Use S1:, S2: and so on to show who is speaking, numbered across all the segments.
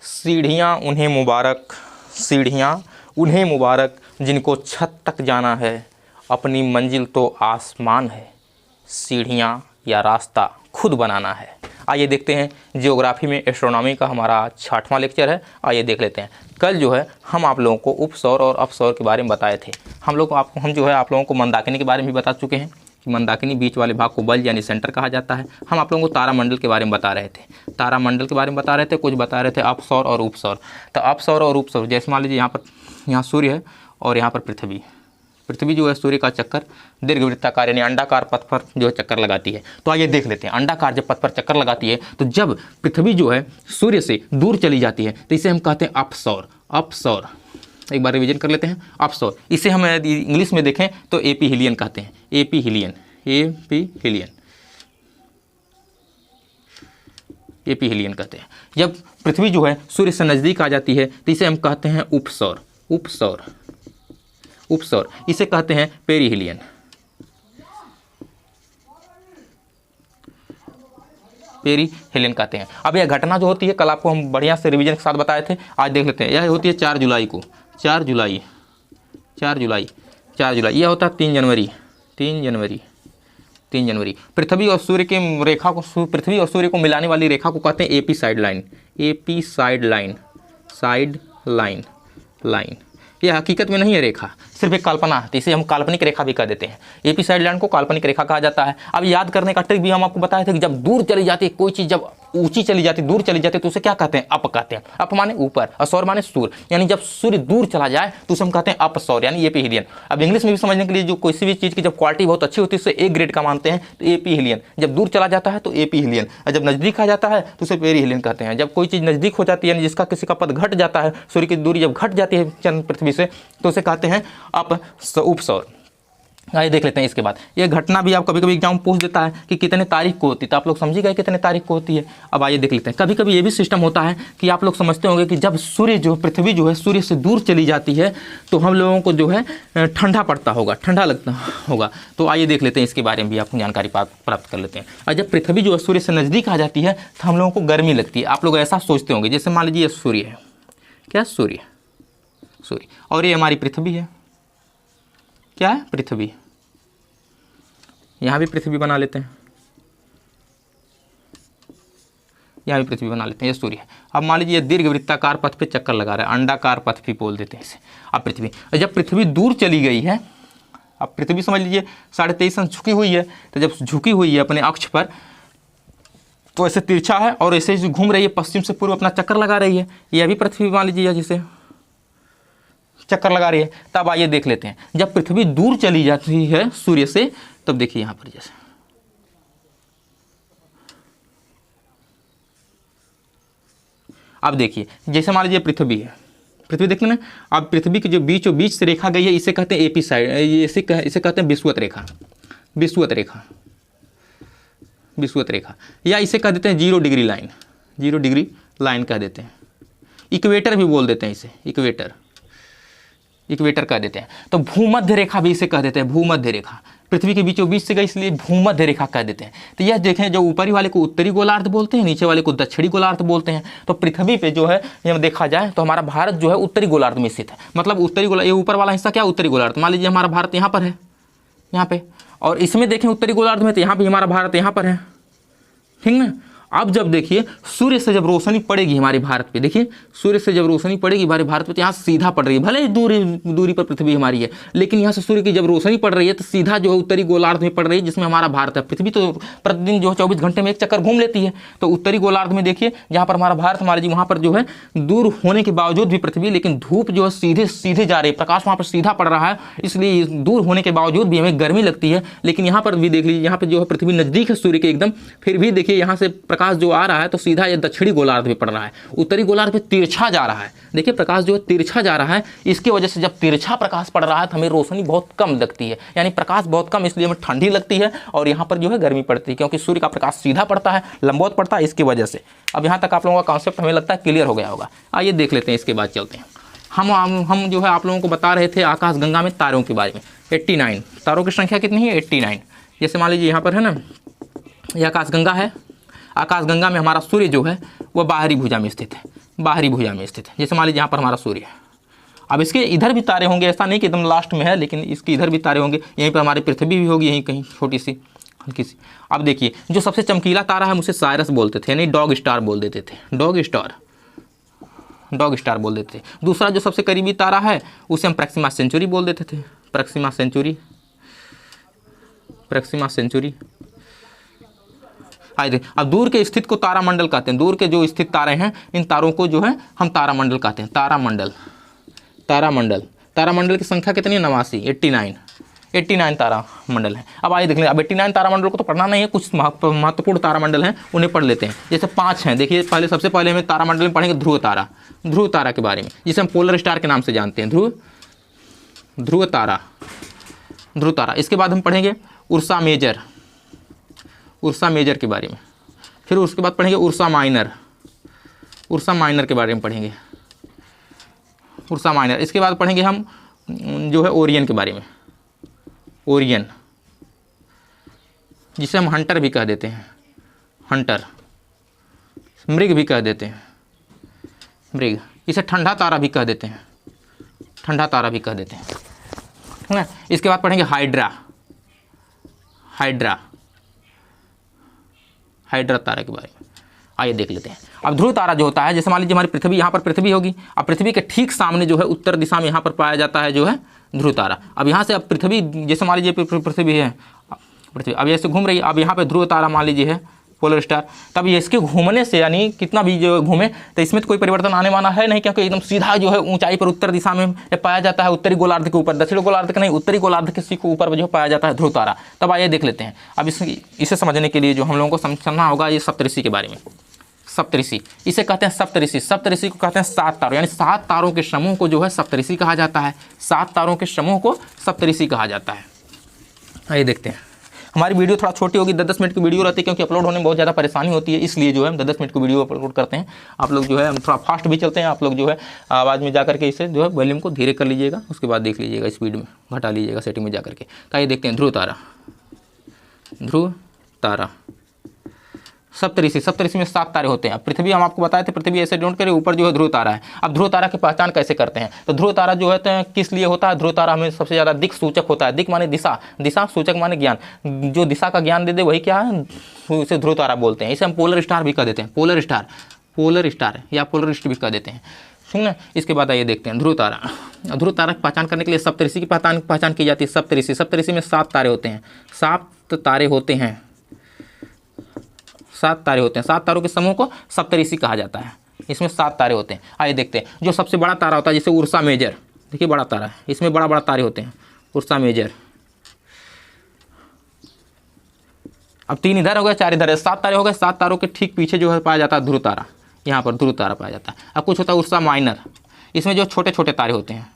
S1: सीढ़ियाँ उन्हें मुबारक, सीढ़ियाँ उन्हें मुबारक जिनको छत तक जाना है, अपनी मंजिल तो आसमान है, सीढ़ियाँ या रास्ता खुद बनाना है। आइए देखते हैं जियोग्राफी में एस्ट्रोनॉमी का हमारा 6वां लेक्चर है। आइए देख लेते हैं। कल जो है हम आप लोगों को उपसौर और अपसौर के बारे में बताए थे। हम जो है आप लोगों को मंदाकिनी के बारे में भी बता चुके हैं कि मंदाकिनी बीच वाले भाग को बल्ज यानी सेंटर कहा जाता है। हम आप लोगों को तारामंडल के बारे में बता रहे थे, तारामंडल के बारे में बता रहे थे, कुछ बता रहे थे अपसौर और उपसौर। तो अपसौर और उपसौर, जैसे मान लीजिए यहाँ सूर्य है और यहाँ पर पृथ्वी जो है सूर्य का चक्कर दीर्घवृत्ताकार यानी अंडाकार पथ पर जो है चक्कर लगाती है। तो आइए देख लेते हैं, अंडाकार जब पथ पर चक्कर लगाती है तो जब पृथ्वी जो है सूर्य से दूर चली जाती है तो इसे हम कहते हैं अपसौर। अपसौर एक बार रिवीजन कर लेते हैं। अपसौर इसे हम यदि इंग्लिश में देखें तो एपीहीलियन कहते हैं। एपीहीलियन, एपीहीलियन, एपीहीलियन कहते हैं। जब पृथ्वी जो है सूर्य से नज़दीक आ जाती है तो इसे हम कहते हैं उपसौर। उपसौर, उपसौर इसे कहते हैं पेरीहीलियन। पेरीहीलियन कहते हैं। अब यह घटना जो होती है कल आपको हम बढ़िया से रिवीजन के साथ बताए थे, आज देख लेते हैं। यह होती है 4 जुलाई को, 4 जुलाई, 4 जुलाई, 4 जुलाई। यह होता है 3 जनवरी, 3 जनवरी, 3 जनवरी। पृथ्वी और सूर्य के रेखा को, पृथ्वी और सूर्य को मिलाने वाली रेखा को कहते हैं AP side line. AP side line, side line, line. यह हकीकत में नहीं है रेखा, सिर्फ एक कल्पना है, तो इसे हम काल्पनिक रेखा भी कह देते हैं। एपी साइड लाइन को काल्पनिक रेखा कहा जाता है। अब याद करने का ट्रिक भी हम आपको बताए थे कि जब दूर चली जाती है कोई चीज़, जब ऊंची चली जाती है, दूर चली जाती है तो उसे क्या कहते हैं? अप कहते हैं। अप माने ऊपर और सौर माने सूर्य, यानी जब सूर्य दूर चला जाए तो उसे हम कहते हैं अपसौर यानी एपीहीलियन। अब इंग्लिश में भी समझने के लिए जो किसी भी चीज़ की जब क्वालिटी बहुत अच्छी होती है उसे ए ग्रेड का मानते हैं तो एपीहीलियन। जब दूर चला जाता है तो एपीहीलियन, और जब नज़दीक आ जाता है तो उसे पेरीहीलियन कहते हैं। जब कोई चीज़ नज़दीक हो जाती है यानी जिसका किसी का पद घट जाता है, सूर्य की दूरी जब घट जाती है चंद्र पृथ्वी से तो उसे कहते हैं उपसौर। आइए देख लेते हैं इसके बाद। ये घटना भी आप कभी कभी एग्जाम पूछ देता है कि कितने तारीख को होती है, तो आप लोग समझ गए कितने तारीख को होती है। अब आइए देख लेते हैं। कभी कभी ये भी सिस्टम होता है कि आप लोग समझते होंगे कि जब सूर्य जो पृथ्वी जो है सूर्य से दूर चली जाती है तो हम लोगों को जो है ठंडा पड़ता होगा, ठंडा लगता होगा। तो आइए देख लेते हैं, इसके बारे में भी आपको जानकारी प्राप्त कर लेते हैं। और जब पृथ्वी जो है सूर्य से नज़दीक आ जाती है तो हम लोगों को गर्मी लगती है। आप लोग ऐसा सोचते होंगे जैसे मान लीजिए सूर्य है, क्या सूर्य, सूर्य, और ये हमारी पृथ्वी है, क्या है? पृथ्वी। यहाँ भी पृथ्वी बना लेते हैं, यहाँ भी पृथ्वी बना लेते हैं, ये सूर्य है। अब मान लीजिए दीर्घवृत्ताकार पथ पे चक्कर लगा रहा है, अंडाकार पथ भी बोल देते हैं इसे। अब पृथ्वी, जब पृथ्वी दूर चली गई है, अब पृथ्वी समझ लीजिए 23.5 अंश झुकी हुई है, तो जब झुकी हुई है अपने अक्ष पर तो ऐसे तिरछा है और ऐसे घूम रही है, पश्चिम से पूर्व अपना चक्कर लगा रही है। यह भी पृथ्वी मान लीजिए जिसे चक्कर लगा रही है। तब आइए देख लेते हैं, जब पृथ्वी दूर चली जाती है सूर्य से तब देखिए यहाँ पर जैसे अब देखिए, जैसे मान लीजिए पृथ्वी है, पृथ्वी देखते ना। अब पृथ्वी की जो बीच से रेखा गई है इसे कहते हैं एपी साइड, इसे कहते हैं विषुवत रेखा, विषुवत रेखा, विषुवत रेखा, या इसे कह देते हैं 0 डिग्री लाइन, 0 डिग्री लाइन कह देते हैं। इक्वेटर भी बोल देते हैं इसे, इक्वेटर, इक्वेटर कह देते हैं। तो भूमध्य रेखा भी इसे कह देते हैं, भूमध्य रेखा। पृथ्वी के बीचों बीच से गई इसलिए भूमध्य रेखा कह देते हैं। तो यह देखें, जो ऊपरी वाले को उत्तरी गोलार्ध बोलते हैं, नीचे वाले को दक्षिणी गोलार्ध बोलते हैं। तो पृथ्वी पे जो है जब देखा जाए तो हमारा भारत जो है उत्तरी गोलार्ध में स्थित है। मतलब उत्तरी गोलार्ध, ये ऊपर वाला हिस्सा क्या उत्तरी गोलार्ध। मान लीजिए हमारा भारत यहाँ पर है, यहाँ पे, और इसमें देखें उत्तरी गोलार्ध में, तो यहाँ भी हमारा भारत यहाँ पर है, ठीक ना। अब जब देखिए सूर्य से जब रोशनी पड़ेगी हमारे भारत पे, देखिए सूर्य से जब रोशनी पड़ेगी हमारे भारत पे तो यहाँ सीधा पड़ रही है, भले ही दूरी पर पृथ्वी हमारी है, लेकिन यहाँ से सूर्य की जब रोशनी पड़ रही है तो सीधा जो है उत्तरी गोलार्ध में पड़ रही है जिसमें हमारा भारत है। पृथ्वी तो प्रतिदिन जो है 24 घंटे में एक चक्कर घूम लेती है। तो उत्तरी गोलार्ध में देखिए जहाँ पर हमारा भारत, हमारे जी वहाँ पर जो है दूर होने के बावजूद भी पृथ्वी, लेकिन धूप जो है सीधे सीधे जा रही है, प्रकाश वहाँ पर सीधा पड़ रहा है, इसलिए दूर होने के बावजूद भी हमें गर्मी लगती है। लेकिन यहाँ पर भी देख लीजिए, यहाँ पर जो है पृथ्वी नज़दीक है सूर्य के एकदम, फिर भी देखिए यहाँ से प्रकाश जो आ रहा है तो सीधा ये दक्षिणी गोलार्ध में पड़ रहा है, उत्तरी गोलार्ध पे तिरछा जा रहा है। देखिए प्रकाश जो है तिरछा जा रहा है, इसकी वजह से जब तिरछा प्रकाश पड़ रहा है तो हमें रोशनी बहुत कम लगती है, यानी प्रकाश बहुत कम, इसलिए हमें ठंडी लगती है और यहाँ पर जो है गर्मी पड़ती है, क्योंकि सूर्य का प्रकाश सीधा पड़ता है, लंबवत पड़ता है, इसकी वजह से। अब यहाँ तक आप लोगों का कॉन्सेप्ट हमें लगता है क्लियर हो गया होगा। आइए देख लेते हैं, इसके बाद चलते हैं। हम जो है आप लोगों को बता रहे थे आकाशगंगा में तारों के बारे में। 89 तारों की संख्या कितनी है? 89। जैसे मान लीजिए यहाँ पर है ना, ये आकाशगंगा है। आकाशगंगा में हमारा सूर्य जो है वह बाहरी भुजा में स्थित है, बाहरी भुजा में स्थित है। जैसे मान लीजिए यहाँ पर हमारा सूर्य है, अब इसके इधर भी तारे होंगे, ऐसा नहीं कि एकदम लास्ट में है, लेकिन इसके इधर भी तारे होंगे। यहीं पर हमारी पृथ्वी भी होगी, यहीं कहीं छोटी सी हल्की सी। अब देखिए जो सबसे चमकीला तारा है हम उसे साइरस बोलते थे, यानी डॉग स्टार बोल देते थे, डॉग स्टार बोल देते थे। दूसरा जो सबसे करीबी तारा है उसे हम प्रैक्सिमा सेंचुरी बोल देते थे, प्रैक्सिमा सेंचुरी। आइए अब दूर के स्थित को तारामंडल कहते हैं। दूर के जो स्थित तारे हैं इन तारों को जो है हम तारामंडल कहते हैं, तारामंडल की संख्या कितनी है? 89, 89 तारामंडल है। अब आइए देख लें, अब 89 तारामंडल को तो पढ़ना नहीं है, कुछ महत्वपूर्ण तारामंडल हैं उन्हें पढ़ लेते हैं। जैसे 5 हैं, देखिए पहले सबसे पहले हमें तारामंडल में पढ़ेंगे ध्रुव तारा के बारे में, जिसे हम पोलर स्टार के नाम से जानते हैं, ध्रुव तारा। इसके बाद हम पढ़ेंगे उर्सा मेजर के बारे में, फिर उसके बाद पढ़ेंगे उर्सा माइनर के बारे में पढ़ेंगे, उर्सा माइनर। इसके बाद पढ़ेंगे हम जो है ओरियन के बारे में, ओरियन जिसे हम हंटर भी कह देते हैं, मृग भी कह देते हैं, मृग। इसे ठंडा तारा भी कह देते हैं, है ना। इसके बाद पढ़ेंगे हाइड्रा तारा के बारे में। आइए देख लेते हैं। अब ध्रुव तारा जो होता है, जैसे मान लीजिए हमारी पृथ्वी, यहाँ पर पृथ्वी होगी, अब पृथ्वी के ठीक सामने जो है उत्तर दिशा में यहाँ पर पाया जाता है जो है ध्रुव तारा। अब यहाँ से अब पृथ्वी, जैसे मान लीजिए पृथ्वी है, पृथ्वी अब ऐसे घूम रही है, अब यहाँ पे ध्रुव तारा मान लीजिए है पोलर स्टार। तब ये इसके घूमने से, यानी कितना भी जो घूमे तो इसमें तो कोई परिवर्तन आने वाला है नहीं, क्योंकि एकदम सीधा जो है ऊंचाई पर उत्तर दिशा में पाया जाता है, उत्तरी गोलार्ध के ऊपर, दक्षिण गोलार्ध के नहीं, उत्तरी गोलार्ध के ऊपर जो पाया जाता है ध्रुव तारा। तब आइए देख लेते हैं। अब इसे समझने के लिए जो हम लोगों को समझना होगा ये सप्तऋषि के बारे में। सप्तऋषि इसे कहते हैं, सप्तऋषि को कहते हैं 7 तारों, यानी 7 तारों के समूह को जो है सप्तऋषि कहा जाता है, 7 तारों के समूह को सप्तऋषि कहा जाता है। आइए देखते हैं। हमारी वीडियो थोड़ा छोटी होगी, 10-10 मिनट की वीडियो रहती है, क्योंकि अपलोड होने में बहुत ज़्यादा परेशानी होती है, इसलिए जो है हम 10-10 मिनट की वीडियो अपलोड करते हैं। आप लोग जो है हम थोड़ा फास्ट भी चलते हैं, आप लोग जो है आवाज़ में जाकर के इसे जो है वॉल्यूम को धीरे कर लीजिएगा, उसके बाद देख लीजिएगा, स्पीड में घटा लीजिएगा सेटिंग में जाकर के। तो आइए देखते हैं ध्रुव तारा सप्तऋषि में 7 तारे होते हैं। अब पृथ्वी हम आपको बताए थे, पृथ्वी ऐसे डोंट करें, ऊपर जो है ध्रुव तारा है। अब ध्रुव तारा की पहचान कैसे करते हैं? तो ध्रुव तारा जो है तो किस लिए होता है? ध्रुव तारा हमें सबसे ज़्यादा दिक् सूचक होता है। दिक् माने दिशा, दिशा सूचक माने ज्ञान, जो दिशा का ज्ञान दे दे वही क्या है, इसे ध्रुव तारा बोलते हैं। इसे हम पोलर स्टार भी कह देते हैं, पोलर स्टार या पोलरिस्ट भी कह देते हैं, ठीक ना। इसके बाद आइए देखते हैं ध्रुव तारा की पहचान करने के लिए सप्तऋषि की पहचान की जाती है। सप्तऋषि में 7 तारे होते हैं, 7 तारे होते हैं, 7 तारों के समूह को सप्तऋषि कहा जाता है। इसमें 7 तारे होते हैं। आइए देखते हैं। जो सबसे बड़ा तारा होता है, जैसे उर्सा मेजर, देखिए बड़ा तारा है, इसमें बड़ा तारे होते हैं, उर्सा मेजर। अब 3 इधर हो गए, 4 इधर है, 7 तारे हो गए। 7 तारों के ठीक पीछे जो है पाया जाता है ध्रुव तारा, यहाँ पर ध्रुव तारा पाया जाता है। अब कुछ होता है उर्सा माइनर, इसमें जो छोटे तारे होते हैं,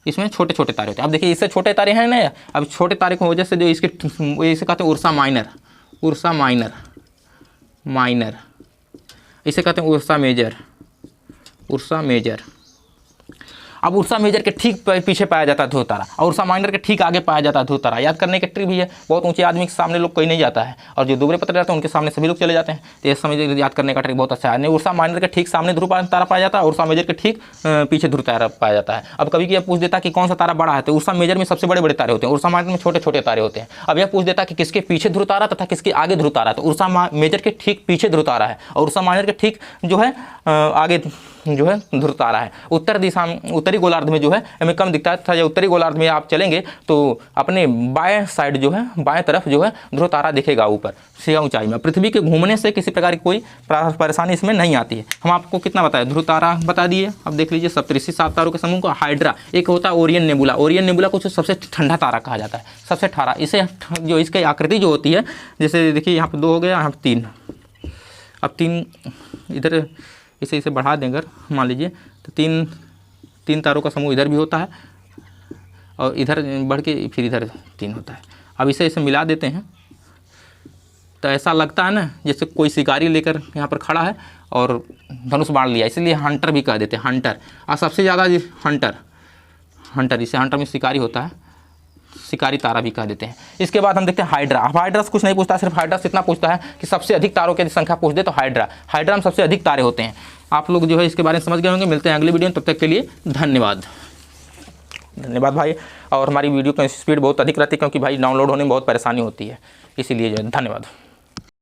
S1: इसमें छोटे तारे होते हैं। अब देखिए इससे छोटे तारे हैं ना, अब छोटे तारे की वजह से जो इसे कहते हैं उर्सा माइनर, इसे कहते हैं उर्सा मेजर। अब उर्सा मेजर के ठीक पीछे पाया जाता है ध्रुव तारा, और उर्सा माइनर के ठीक आगे पाया जाता है ध्रुव तारा। याद करने की ट्रिक भी है, बहुत ऊंचे आदमी के सामने लोग कोई नहीं जाता है, और जो दुबले पतले रहते हैं उनके सामने सभी लोग चले जाते हैं। तो ये समझ याद करने का ट्रिक बहुत अच्छा है। उर्सा माइनर के ठीक सामने ध्रुव तारा पाया जाता है, और उर्सा मेजर के ठीक पीछे ध्रुव तारा पाया जाता है। अब कभी यह पूछ देता कि कौन सा तारा बड़ा है, तो उर्सा मेजर में सबसे बड़े तारे होते हैं, उर्सा माइनर में छोटे तारे होते हैं। अब यह पूछ देता कि किसके पीछे ध्रुव तारा तथा किसके आगे ध्रुव तारा, तो उर्सा मेजर के ठीक पीछे ध्रुव तारा है, और उर्सा माइनर के ठीक जो है आगे जो है ध्रुव तारा है। उत्तर दिशा में, उत्तरी गोलार्ध में जो है हमें कम दिखता है, तथा जब उत्तरी गोलार्ध में आप चलेंगे तो अपने बाएं साइड जो है, बाएं तरफ जो है ध्रुव तारा दिखेगा ऊपर से ऊंचाई में। पृथ्वी के घूमने से किसी प्रकार की कोई परेशानी इसमें नहीं आती है। हम आपको कितना बताए, ध्रुव तारा बता दिए। अब देख लीजिए सप्तऋषि 7 तारों के समूह को हाइड्रा, एक होता है ओरियन नेबुला को सबसे ठंडा तारा कहा जाता है, सबसे ठंडा। इसे जो इसकी आकृति जो होती है, जैसे देखिए यहाँ पर 2 हो गया, यहाँ पर 3, अब 3 इधर इसे बढ़ा दें अगर मान लीजिए, तो 3 तारों का समूह इधर भी होता है, और इधर बढ़ के फिर इधर 3 होता है। अब इसे मिला देते हैं तो ऐसा लगता है ना जैसे कोई शिकारी लेकर यहाँ पर खड़ा है और धनुष बाण लिया, इसलिए हंटर भी कह देते हैं, हंटर। और सबसे ज़्यादा हंटर, इसे हंटर में शिकारी होता है, शिकारी तारा भी कह देते हैं। इसके बाद हम देखते हैं हाइड्रा। अब हाइड्रा से कुछ नहीं पूछता, सिर्फ हाइड्रा से इतना पूछता है कि सबसे अधिक तारों की यदि संख्या पूछ दे तो हाइड्रा में सबसे अधिक तारे होते हैं। आप लोग जो है इसके बारे में समझ गए होंगे। मिलते हैं अगली वीडियो में, तब तक के लिए धन्यवाद भाई। और हमारी वीडियो की स्पीड बहुत अधिक रहती है क्योंकि भाई डाउनलोड होने में बहुत परेशानी होती है, इसीलिए जो है धन्यवाद।